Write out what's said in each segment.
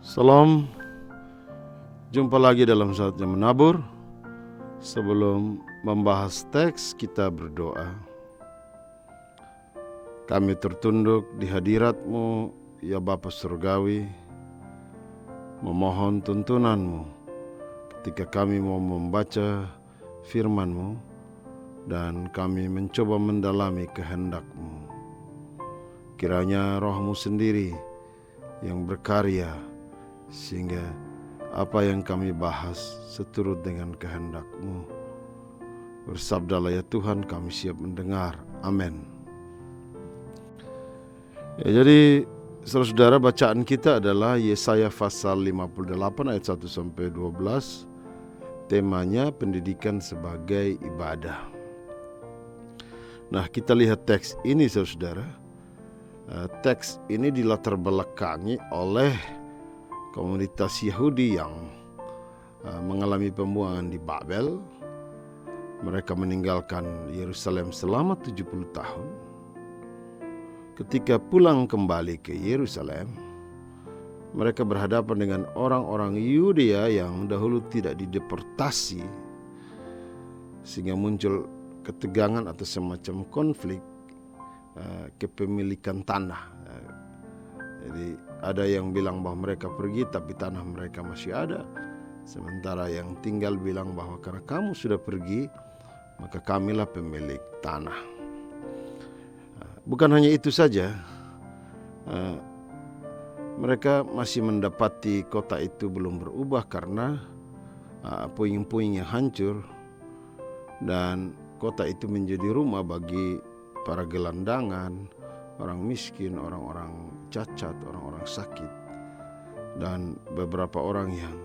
Salam, jumpa lagi dalam Saatnya Menabur. Sebelum membahas teks, kita berdoa. Kami tertunduk di hadirat-Mu, ya Bapa Surgawi, memohon tuntunan-Mu ketika kami mau membaca firman-Mu dan kami mencoba mendalami kehendak-Mu. Kiranya Roh-Mu sendiri yang berkarya, sehingga apa yang kami bahas seturut dengan kehendak-Mu. Bersabdalah ya Tuhan, kami siap mendengar. Amin. Jadi saudara-saudara, bacaan kita adalah Yesaya pasal 58 ayat 1-12. Temanya pendidikan sebagai ibadah. Nah, kita lihat teks ini saudara-saudara. Teks ini dilatar belakangi oleh komunitas Yahudi yang mengalami pembuangan di Babel. Mereka meninggalkan Yerusalem selama 70 tahun. Ketika pulang kembali ke Yerusalem, mereka berhadapan dengan orang-orang Yudea yang dahulu tidak dideportasi, sehingga muncul ketegangan atau semacam konflik kepemilikan tanah. Jadi ada yang bilang bahwa mereka pergi tapi tanah mereka masih ada. Sementara yang tinggal bilang bahwa karena kamu sudah pergi, maka kamilah pemilik tanah. Bukan hanya itu saja, mereka masih mendapati kota itu belum berubah karena puing-puing yang hancur, dan kota itu menjadi rumah bagi para gelandangan, orang miskin, orang-orang cacat, orang-orang sakit, dan beberapa orang yang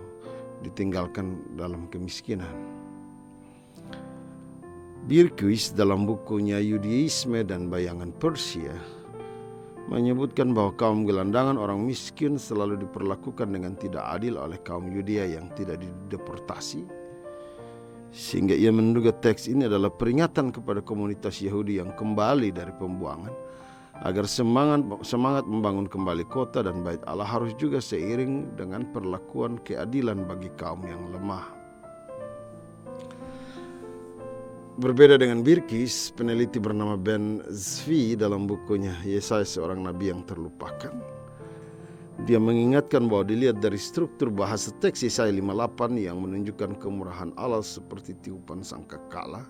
ditinggalkan dalam kemiskinan. Birkuis dalam bukunya Yudaisme dan Bayangan Persia menyebutkan bahwa kaum gelandangan, orang miskin, selalu diperlakukan dengan tidak adil oleh kaum Yudea yang tidak dideportasi, sehingga ia menduga teks ini adalah peringatan kepada komunitas Yahudi yang kembali dari pembuangan agar semangat membangun kembali kota dan bait Allah harus juga seiring dengan perlakuan keadilan bagi kaum yang lemah. Berbeda dengan Birkis, peneliti bernama Ben Zvi dalam bukunya Yesaya Seorang Nabi yang Terlupakan, dia mengingatkan bahwa dilihat dari struktur bahasa teks Yesaya 58 yang menunjukkan kemurahan Allah seperti tiupan sangkakala,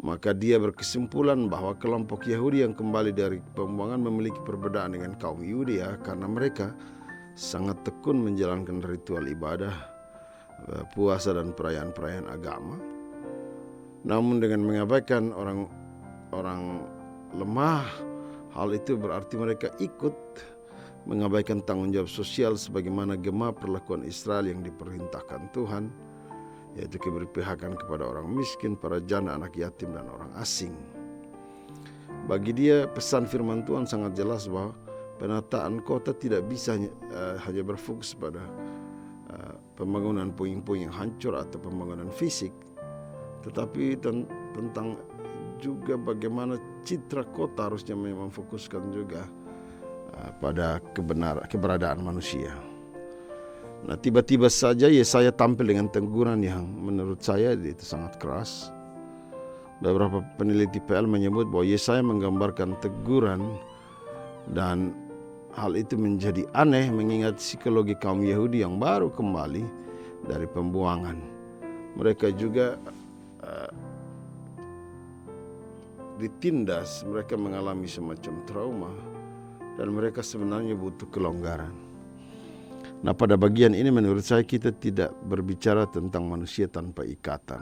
maka dia berkesimpulan bahwa kelompok Yahudi yang kembali dari pembuangan memiliki perbedaan dengan kaum Yudea karena mereka sangat tekun menjalankan ritual ibadah, puasa dan perayaan-perayaan agama. Namun dengan mengabaikan orang lemah, hal itu berarti mereka ikut mengabaikan tanggung jawab sosial sebagaimana gema perlakuan Israel yang diperintahkan Tuhan, yaitu keberpihakan kepada orang miskin, para janda, anak yatim, dan orang asing. Bagi dia, pesan firman Tuhan sangat jelas bahwa penataan kota tidak bisa hanya berfokus pada pembangunan puing-puing yang hancur atau pembangunan fisik, tetapi tentang juga bagaimana citra kota harusnya memang fokuskan juga pada keberadaan manusia. Nah, tiba-tiba saja Yesaya tampil dengan teguran yang menurut saya itu sangat keras. Beberapa peneliti PL menyebut bahwa Yesaya menggambarkan teguran, dan hal itu menjadi aneh mengingat psikologi kaum Yahudi yang baru kembali dari pembuangan. Mereka juga ditindas, mereka mengalami semacam trauma, dan mereka sebenarnya butuh kelonggaran. Nah, pada bagian ini menurut saya kita tidak berbicara tentang manusia tanpa ikatan.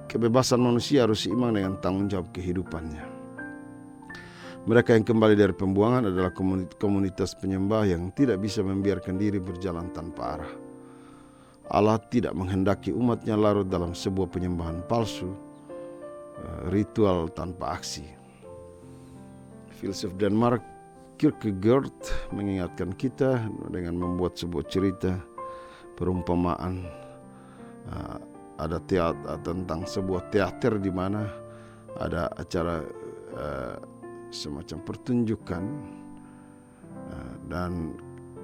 Kebebasan manusia harus seimbang dengan tanggung jawab kehidupannya. Mereka yang kembali dari pembuangan adalah komunitas penyembah yang tidak bisa membiarkan diri berjalan tanpa arah. Allah tidak menghendaki umatnya larut dalam sebuah penyembahan palsu, ritual tanpa aksi. Filsuf Denmark Kierkegaard mengingatkan kita dengan membuat sebuah cerita perumpamaan. Ada teater tentang sebuah teater di mana ada acara semacam pertunjukan Dan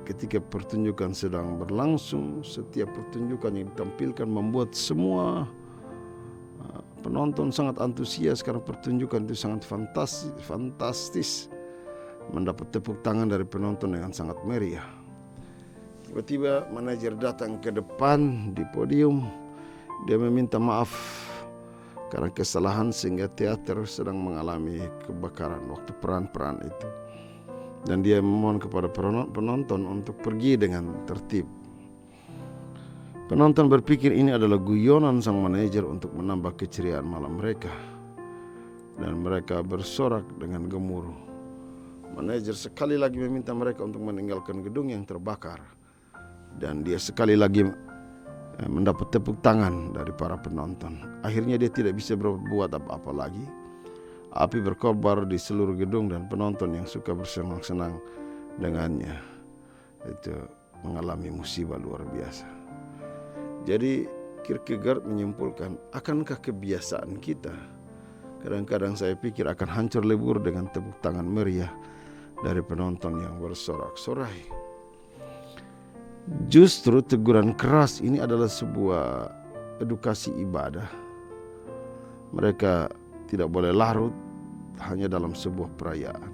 ketika pertunjukan sedang berlangsung, setiap pertunjukan yang ditampilkan membuat semua penonton sangat antusias karena pertunjukan itu sangat fantastis. Mendapat tepuk tangan dari penonton dengan sangat meriah. Tiba-tiba manajer datang ke depan di podium. Dia meminta maaf karena kesalahan sehingga teater sedang mengalami kebakaran waktu peran-peran itu. Dan dia memohon kepada penonton untuk pergi dengan tertib. Penonton berpikir ini adalah guyonan sang manajer untuk menambah keceriaan malam mereka. Dan mereka bersorak dengan gemuruh. Manajer sekali lagi meminta mereka untuk meninggalkan gedung yang terbakar. Dan dia sekali lagi mendapat tepuk tangan dari para penonton. Akhirnya dia tidak bisa berbuat apa-apa lagi. Api berkobar di seluruh gedung dan penonton yang suka bersenang-senang dengannya itu mengalami musibah luar biasa. Jadi Kierkegaard menyimpulkan, akankah kebiasaan kita kadang-kadang saya pikir akan hancur lebur dengan tepuk tangan meriah dari penonton yang bersorak-sorai. Justru teguran keras ini adalah sebuah edukasi ibadah. Mereka tidak boleh larut hanya dalam sebuah perayaan.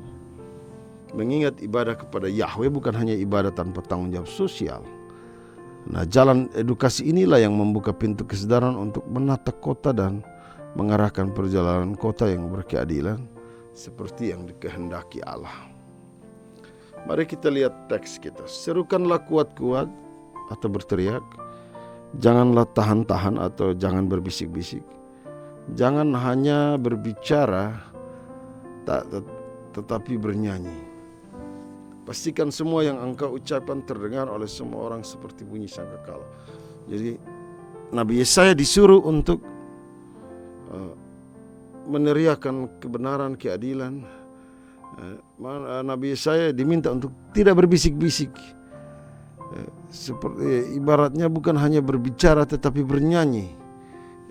Mengingat ibadah kepada Yahweh bukan hanya ibadah tanpa tanggung jawab sosial. Nah, jalan edukasi inilah yang membuka pintu kesadaran untuk menata kota dan mengarahkan perjalanan kota yang berkeadilan seperti yang dikehendaki Allah. Mari kita lihat teks kita. Serukanlah kuat-kuat atau berteriak. Janganlah tahan-tahan atau jangan berbisik-bisik. Jangan hanya berbicara tetapi bernyanyi. Pastikan semua yang engkau ucapkan terdengar oleh semua orang seperti bunyi sangkakala. Jadi Nabi Yesaya disuruh untuk meneriakkan kebenaran, keadilan. Nabi Yesaya diminta untuk tidak berbisik-bisik. Seperti ibaratnya bukan hanya berbicara tetapi bernyanyi.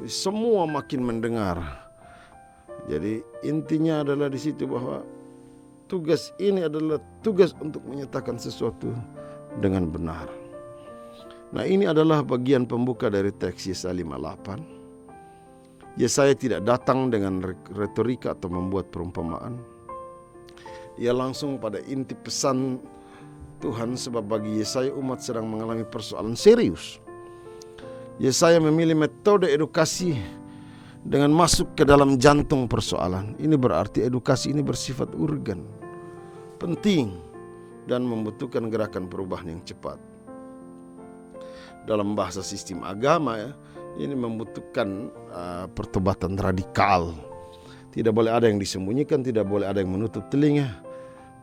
Semua makin mendengar. Jadi intinya adalah di situ bahwa tugas ini adalah tugas untuk menyatakan sesuatu dengan benar. Nah, ini adalah bagian pembuka dari teks Yesaya 58. Yesaya tidak datang dengan retorika atau membuat perumpamaan. Ia langsung pada inti pesan Tuhan, sebab bagi Yesaya umat sedang mengalami persoalan serius. Yesaya memilih metode edukasi dengan masuk ke dalam jantung persoalan. Ini berarti edukasi ini bersifat urgen, penting, dan membutuhkan gerakan perubahan yang cepat. Dalam bahasa sistem agama ini membutuhkan pertobatan radikal. Tidak boleh ada yang disembunyikan, tidak boleh ada yang menutup telinga.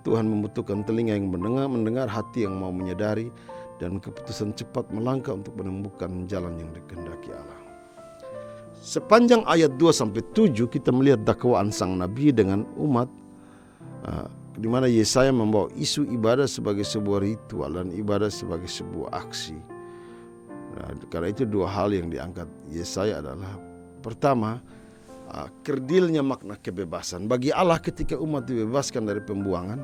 Tuhan membutuhkan telinga yang mendengar, hati yang mau menyadari, dan keputusan cepat melangkah untuk menemukan jalan yang dikehendaki Allah. Sepanjang ayat 2-7 kita melihat dakwaan sang nabi dengan umat, di mana Yesaya membawa isu ibadah sebagai sebuah ritual dan ibadah sebagai sebuah aksi. Nah, karena itu dua hal yang diangkat Yesaya adalah, pertama, kerdilnya makna kebebasan. Bagi Allah ketika umat dibebaskan dari pembuangan,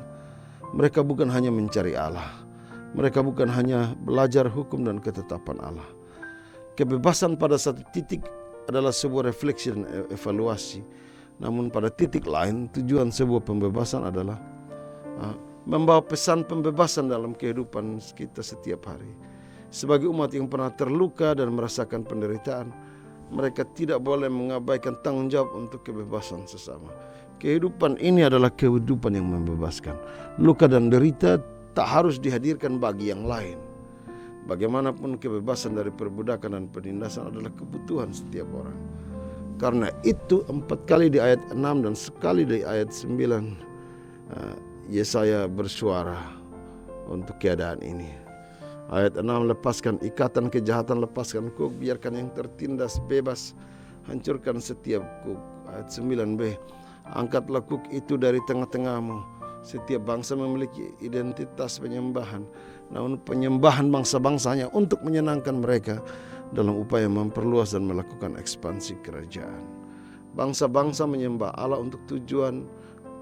mereka bukan hanya mencari Allah. Mereka bukan hanya belajar hukum dan ketetapan Allah. Kebebasan pada satu titik adalah sebuah refleksi dan evaluasi. Namun pada titik lain, tujuan sebuah pembebasan adalah membawa pesan pembebasan dalam kehidupan kita setiap hari. Sebagai umat yang pernah terluka dan merasakan penderitaan, mereka tidak boleh mengabaikan tanggung jawab untuk kebebasan sesama. Kehidupan ini adalah kehidupan yang membebaskan. Luka dan derita tak harus dihadirkan bagi yang lain. Bagaimanapun kebebasan dari perbudakan dan penindasan adalah kebutuhan setiap orang. Karena itu 4 kali di ayat 6 dan sekali di ayat 9 Yesaya bersuara untuk keadaan ini. Ayat 6, lepaskan ikatan kejahatan, lepaskan kuk, biarkan yang tertindas bebas, hancurkan setiap kuk. Ayat 9b, angkatlah kuk itu dari tengah-tengahmu. Setiap bangsa memiliki identitas penyembahan, namun penyembahan bangsa-bangsa hanya untuk menyenangkan mereka dalam upaya memperluas dan melakukan ekspansi kerajaan. Bangsa-bangsa menyembah Allah untuk tujuan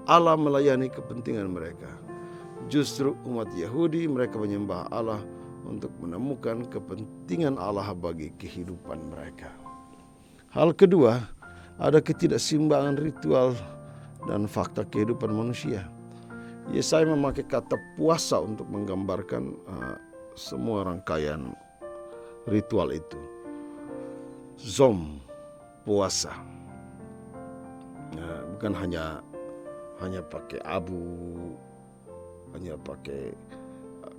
Allah melayani kepentingan mereka. Justru umat Yahudi mereka menyembah Allah untuk menemukan kepentingan Allah bagi kehidupan mereka. Hal kedua, ada ketidakseimbangan ritual dan fakta kehidupan manusia. Yesaya memakai kata puasa untuk menggambarkan semua rangkaian ritual itu. Zom, puasa. Bukan hanya pakai abu, hanya pakai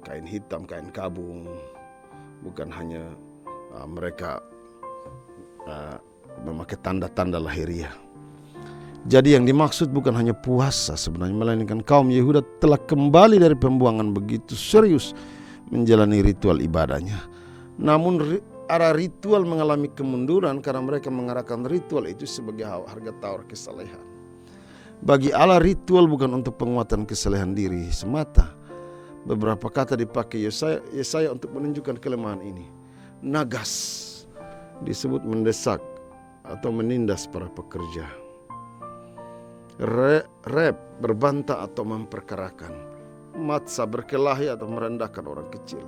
kain hitam, kain kabung. Bukan hanya mereka memakai tanda-tanda lahiriah. Jadi yang dimaksud bukan hanya puasa sebenarnya, melainkan kaum Yehuda telah kembali dari pembuangan begitu serius menjalani ritual ibadahnya. Namun arah ritual mengalami kemunduran karena mereka mengarahkan ritual itu sebagai harga tawar kesalehan. Bagi Allah ritual bukan untuk penguatan kesalehan diri semata. Beberapa kata dipakai Yesaya untuk menunjukkan kelemahan ini. Nagas disebut mendesak atau menindas para pekerja. Rep berbantah atau memperkarakan. Matsa berkelahi atau merendahkan orang kecil.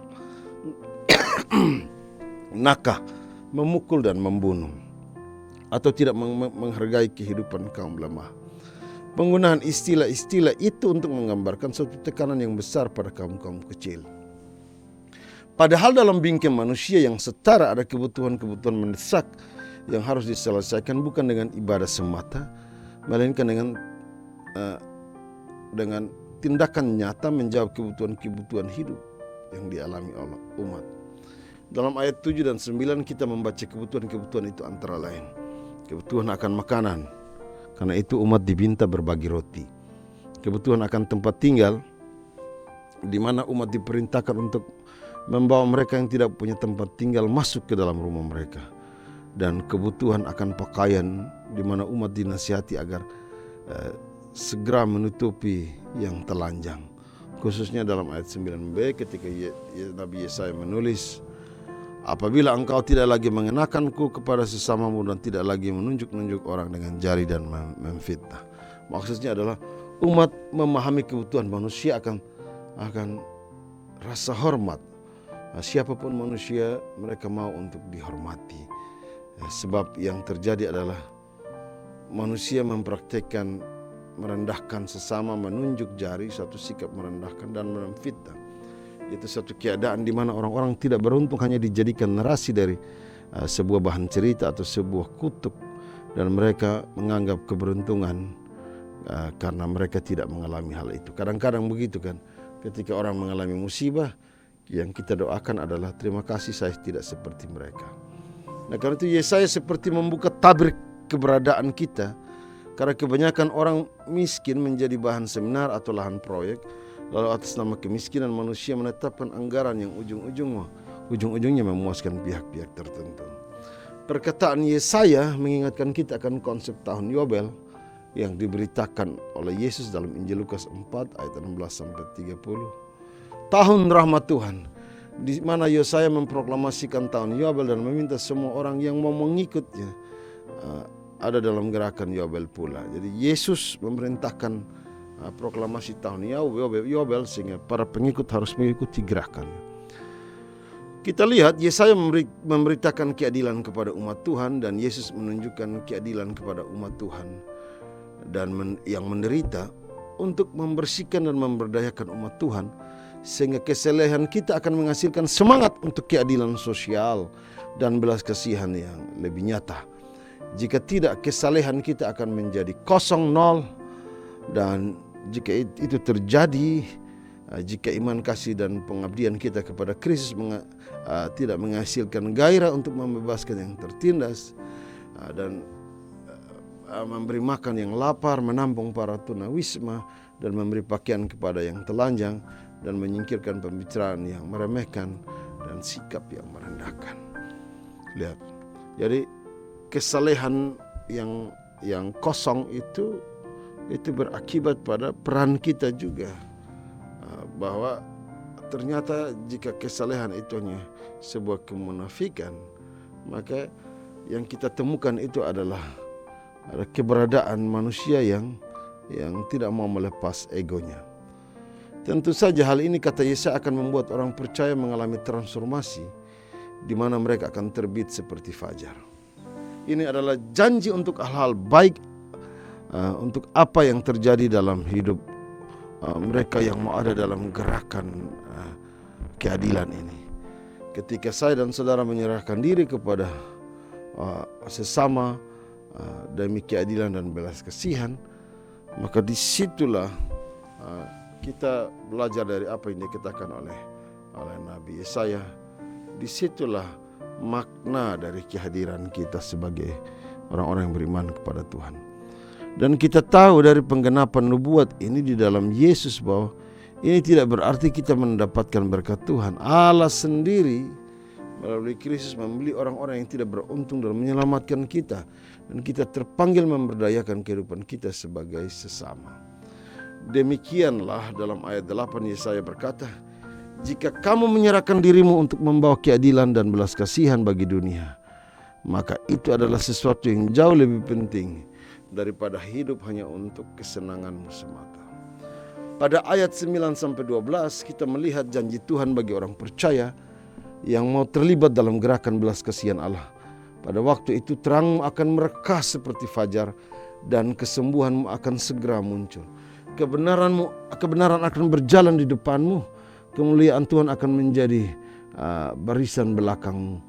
Nakah memukul dan membunuh atau tidak menghargai kehidupan kaum lemah. Penggunaan istilah-istilah itu untuk menggambarkan suatu tekanan yang besar pada kaum-kaum kecil. Padahal dalam bingkai manusia yang setara ada kebutuhan-kebutuhan mendesak yang harus diselesaikan bukan dengan ibadah semata, melainkan dengan tindakan nyata menjawab kebutuhan-kebutuhan hidup yang dialami oleh umat. Dalam ayat 7 dan 9 kita membaca kebutuhan-kebutuhan itu antara lain kebutuhan akan makanan, karena itu umat diminta berbagi roti. Kebutuhan akan tempat tinggal, di mana umat diperintahkan untuk membawa mereka yang tidak punya tempat tinggal masuk ke dalam rumah mereka. Dan kebutuhan akan pakaian, di mana umat dinasihati agar segera menutupi yang telanjang. Khususnya dalam ayat 9b ketika Nabi Yesaya menulis, apabila engkau tidak lagi mengenakanku kepada sesamamu dan tidak lagi menunjuk-nunjuk orang dengan jari dan memfitnah. Maksudnya adalah umat memahami kebutuhan manusia akan rasa hormat. Siapapun manusia mereka mau untuk dihormati. Sebab yang terjadi adalah manusia mempraktikkan merendahkan sesama, menunjuk jari, satu sikap merendahkan dan memfitnah. Itu satu keadaan di mana orang-orang tidak beruntung hanya dijadikan narasi dari sebuah bahan cerita atau sebuah kutuk, dan mereka menganggap keberuntungan karena mereka tidak mengalami hal itu. Kadang-kadang begitu kan, ketika orang mengalami musibah, yang kita doakan adalah terima kasih saya tidak seperti mereka. Nah, karena itu Yesaya seperti membuka tabir keberadaan kita, karena kebanyakan orang miskin menjadi bahan seminar atau lahan proyek. Lalu atas nama kemiskinan manusia menetapkan anggaran yang ujung-ujungnya memuaskan pihak-pihak tertentu. Perkataan Yesaya mengingatkan kita akan konsep tahun Yobel yang diberitakan oleh Yesus dalam Injil Lukas 4 ayat 16-30. Tahun rahmat Tuhan, di mana Yesaya memproklamasikan tahun Yobel dan meminta semua orang yang mau mengikutnya ada dalam gerakan Yobel pula. Jadi Yesus memerintahkan proklamasi tahun Yobel sehingga para pengikut harus mengikuti gerakan. Kita lihat Yesaya memberitakan keadilan kepada umat Tuhan, dan Yesus menunjukkan keadilan kepada umat Tuhan dan yang menderita untuk membersihkan dan memberdayakan umat Tuhan, sehingga kesalehan kita akan menghasilkan semangat untuk keadilan sosial dan belas kasihan yang lebih nyata. Jika tidak, kesalehan kita akan menjadi kosong, nol. Dan jika itu terjadi, jika iman kasih dan pengabdian kita kepada Kristus tidak menghasilkan gairah untuk membebaskan yang tertindas dan memberi makan yang lapar, menampung para tunawisma, dan memberi pakaian kepada yang telanjang, dan menyingkirkan pembicaraan yang meremehkan dan sikap yang merendahkan. Lihat, jadi kesalehan yang kosong itu berakibat pada peran kita juga, bahwa ternyata jika kesalehan itu hanya sebuah kemunafikan, maka yang kita temukan itu adalah keberadaan manusia yang tidak mau melepas egonya. Tentu saja hal ini kata Yesaya akan membuat orang percaya mengalami transformasi di mana mereka akan terbit seperti fajar. Ini adalah janji untuk hal-hal baik, untuk apa yang terjadi dalam hidup mereka yang mau ada dalam gerakan keadilan ini. Ketika saya dan saudara menyerahkan diri kepada sesama demi keadilan dan belas kasihan, maka disitulah kita belajar dari apa yang dikatakan oleh Nabi Yesaya. Disitulah makna dari kehadiran kita sebagai orang-orang yang beriman kepada Tuhan. Dan kita tahu dari penggenapan nubuat ini di dalam Yesus bahwa ini tidak berarti kita mendapatkan berkat Tuhan. Allah sendiri melalui Kristus membeli orang-orang yang tidak beruntung dalam menyelamatkan kita. Dan kita terpanggil memberdayakan kehidupan kita sebagai sesama. Demikianlah dalam ayat 8 Yesaya berkata, jika kamu menyerahkan dirimu untuk membawa keadilan dan belas kasihan bagi dunia, maka itu adalah sesuatu yang jauh lebih penting daripada hidup hanya untuk kesenanganmu semata. Pada ayat 9-12 kita melihat janji Tuhan bagi orang percaya yang mau terlibat dalam gerakan belas kasihan Allah. Pada waktu itu terangmu akan merekah seperti fajar dan kesembuhanmu akan segera muncul. Kebenaran akan berjalan di depanmu. Kemuliaan Tuhan akan menjadi barisan belakangmu.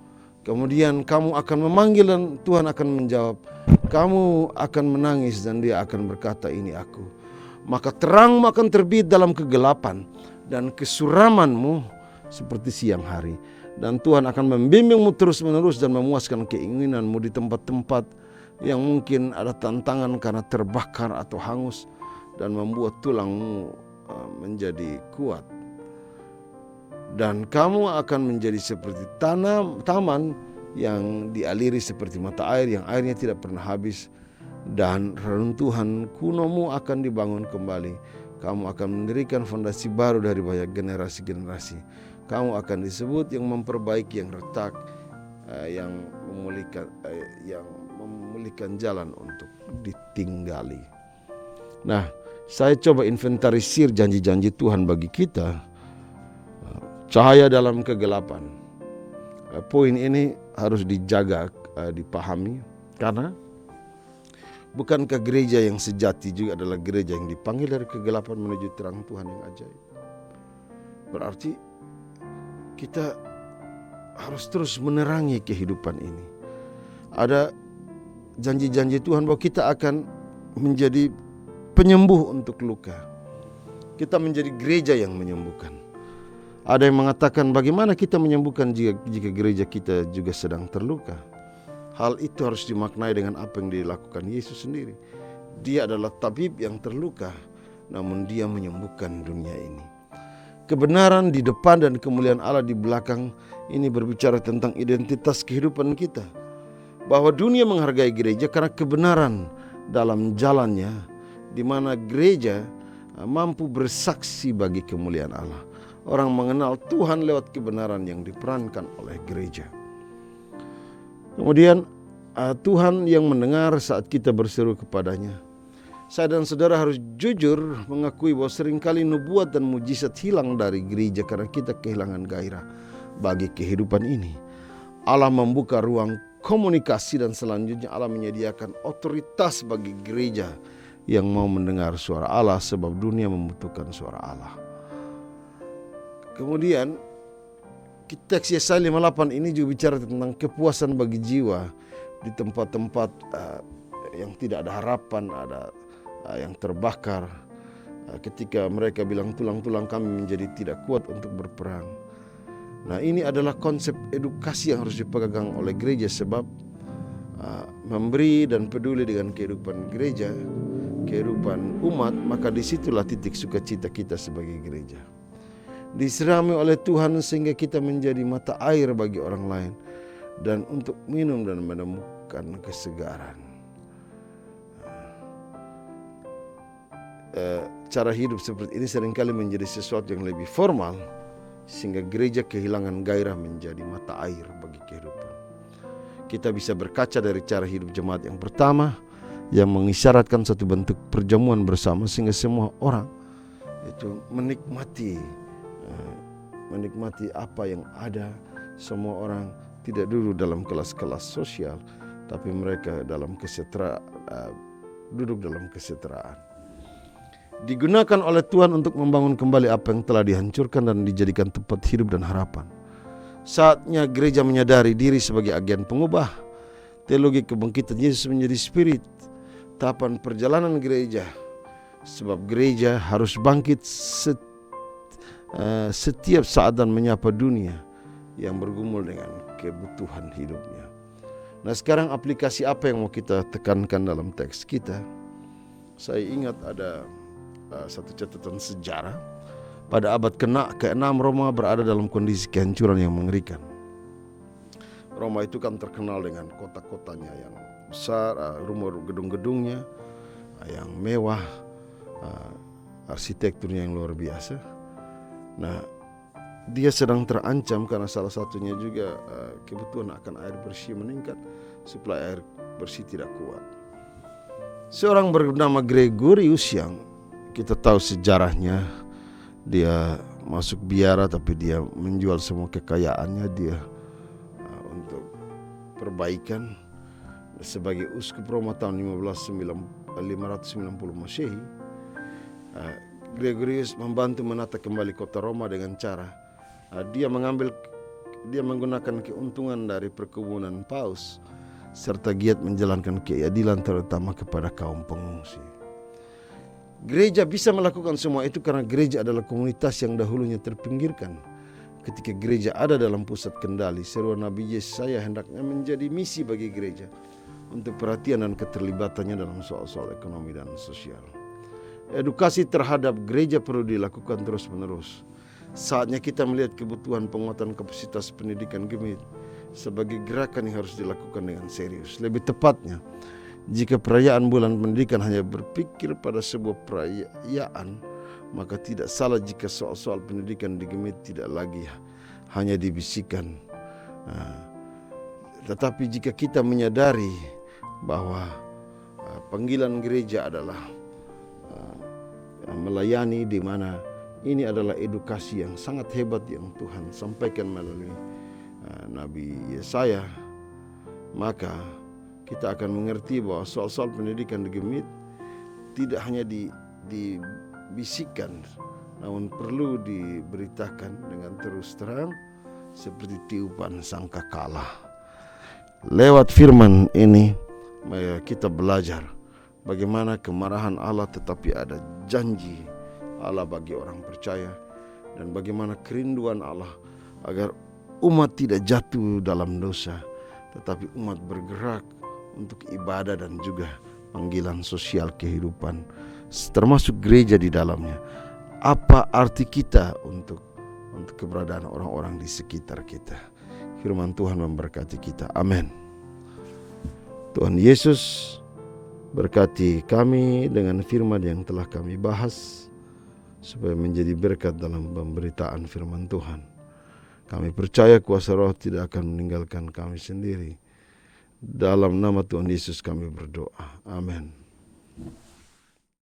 Kemudian kamu akan memanggil dan Tuhan akan menjawab. Kamu akan menangis dan Dia akan berkata, ini aku. Maka terangmu akan terbit dalam kegelapan dan kesuramanmu seperti siang hari. Dan Tuhan akan membimbingmu terus-menerus dan memuaskan keinginanmu di tempat-tempat yang mungkin ada tantangan karena terbakar atau hangus dan membuat tulangmu menjadi kuat. Dan kamu akan menjadi seperti taman yang dialiri seperti mata air yang airnya tidak pernah habis. Dan reruntuhan kunomu akan dibangun kembali. Kamu akan mendirikan fondasi baru dari banyak generasi-generasi. Kamu akan disebut yang memperbaiki yang retak, yang memulihkan jalan untuk ditinggali. Nah, saya coba inventarisir janji-janji Tuhan bagi kita. Cahaya dalam kegelapan. Poin ini harus dijaga, dipahami, karena bukankah gereja yang sejati juga adalah gereja yang dipanggil dari kegelapan menuju terang Tuhan yang ajaib? Berarti kita harus terus menerangi kehidupan ini. Ada janji-janji Tuhan bahwa kita akan menjadi penyembuh untuk luka. Kita menjadi gereja yang menyembuhkan. Ada yang mengatakan bagaimana kita menyembuhkan jika gereja kita juga sedang terluka. Hal itu harus dimaknai dengan apa yang dilakukan Yesus sendiri. Dia adalah tabib yang terluka, namun Dia menyembuhkan dunia ini. Kebenaran di depan dan kemuliaan Allah di belakang ini berbicara tentang identitas kehidupan kita. Bahwa dunia menghargai gereja karena kebenaran dalam jalannya, di mana gereja mampu bersaksi bagi kemuliaan Allah. Orang mengenal Tuhan lewat kebenaran yang diperankan oleh gereja. Kemudian Tuhan yang mendengar saat kita berseru kepadanya. Saya dan saudara harus jujur mengakui bahwa seringkali nubuat dan mujizat hilang dari gereja karena kita kehilangan gairah bagi kehidupan ini. Allah membuka ruang komunikasi dan selanjutnya Allah menyediakan otoritas bagi gereja yang mau mendengar suara Allah, sebab dunia membutuhkan suara Allah. Kemudian teks Yesaya 58 ini juga bicara tentang kepuasan bagi jiwa di tempat-tempat yang tidak ada harapan, ada yang terbakar. Ketika mereka bilang tulang-tulang kami menjadi tidak kuat untuk berperang. Nah, ini adalah konsep edukasi yang harus dipegang oleh gereja, sebab memberi dan peduli dengan kehidupan gereja, kehidupan umat, maka disitulah titik sukacita kita sebagai gereja. Diserami oleh Tuhan sehingga kita menjadi mata air bagi orang lain dan untuk minum dan menemukan kesegaran. Cara hidup seperti ini seringkali menjadi sesuatu yang lebih formal sehingga gereja kehilangan gairah menjadi mata air bagi kehidupan. Kita bisa berkaca dari cara hidup jemaat yang pertama yang mengisyaratkan satu bentuk perjamuan bersama sehingga semua orang itu menikmati apa yang ada. Semua orang tidak duduk dalam kelas-kelas sosial, tapi mereka duduk dalam kesetaraan. Digunakan oleh Tuhan untuk membangun kembali apa yang telah dihancurkan dan dijadikan tempat hidup dan harapan. Saatnya gereja menyadari diri sebagai agen pengubah. Teologi kebangkitan Yesus menjadi spirit tahapan perjalanan gereja, sebab gereja harus bangkit setiap saat dan menyapa dunia yang bergumul dengan kebutuhan hidupnya. Nah, sekarang aplikasi apa yang mau kita tekankan dalam teks kita? Saya ingat ada satu catatan sejarah. Pada abad ke-6 Roma berada dalam kondisi kehancuran yang mengerikan. Roma itu kan terkenal dengan kota-kotanya yang besar, rumah gedung-gedungnya yang mewah, arsitekturnya yang luar biasa. Nah, dia sedang terancam karena salah satunya juga kebutuhan akan air bersih meningkat, suplai air bersih tidak kuat. Seorang bernama Gregorius yang kita tahu sejarahnya, dia masuk biara tapi dia menjual semua kekayaannya dia untuk perbaikan. Sebagai uskup Roma tahun 590 Masehi, Gregorius membantu menata kembali kota Roma dengan cara dia menggunakan keuntungan dari perkebunan paus serta giat menjalankan keadilan terutama kepada kaum pengungsi. Gereja bisa melakukan semua itu karena gereja adalah komunitas yang dahulunya terpinggirkan. Ketika gereja ada dalam pusat kendali, seruan Nabi Yesaya hendaknya menjadi misi bagi gereja untuk perhatian dan keterlibatannya dalam soal-soal ekonomi dan sosial. Edukasi terhadap gereja perlu dilakukan terus-menerus. Saatnya kita melihat kebutuhan penguatan kapasitas pendidikan Gemit sebagai gerakan yang harus dilakukan dengan serius. Lebih tepatnya, jika perayaan bulan pendidikan hanya berpikir pada sebuah perayaan, maka tidak salah jika soal-soal pendidikan di Gemit tidak lagi hanya dibisikkan. Tetapi jika kita menyadari bahwa panggilan gereja adalah melayani, di mana ini adalah edukasi yang sangat hebat yang Tuhan sampaikan melalui Nabi Yesaya, maka kita akan mengerti bahwa soal-soal pendidikan di Gemit tidak hanya dibisikkan, namun perlu diberitakan dengan terus terang seperti tiupan sangkakala. Lewat firman ini kita belajar bagaimana kemarahan Allah tetapi ada janji Allah bagi orang percaya, dan bagaimana kerinduan Allah agar umat tidak jatuh dalam dosa, tetapi umat bergerak untuk ibadah dan juga panggilan sosial kehidupan, termasuk gereja di dalamnya. Apa arti kita untuk keberadaan orang-orang di sekitar kita? Firman Tuhan memberkati kita. Amin. Tuhan Yesus berkati kami dengan firman yang telah kami bahas, supaya menjadi berkat dalam pemberitaan firman Tuhan. Kami percaya kuasa Roh tidak akan meninggalkan kami sendiri. Dalam nama Tuhan Yesus kami berdoa. Amin.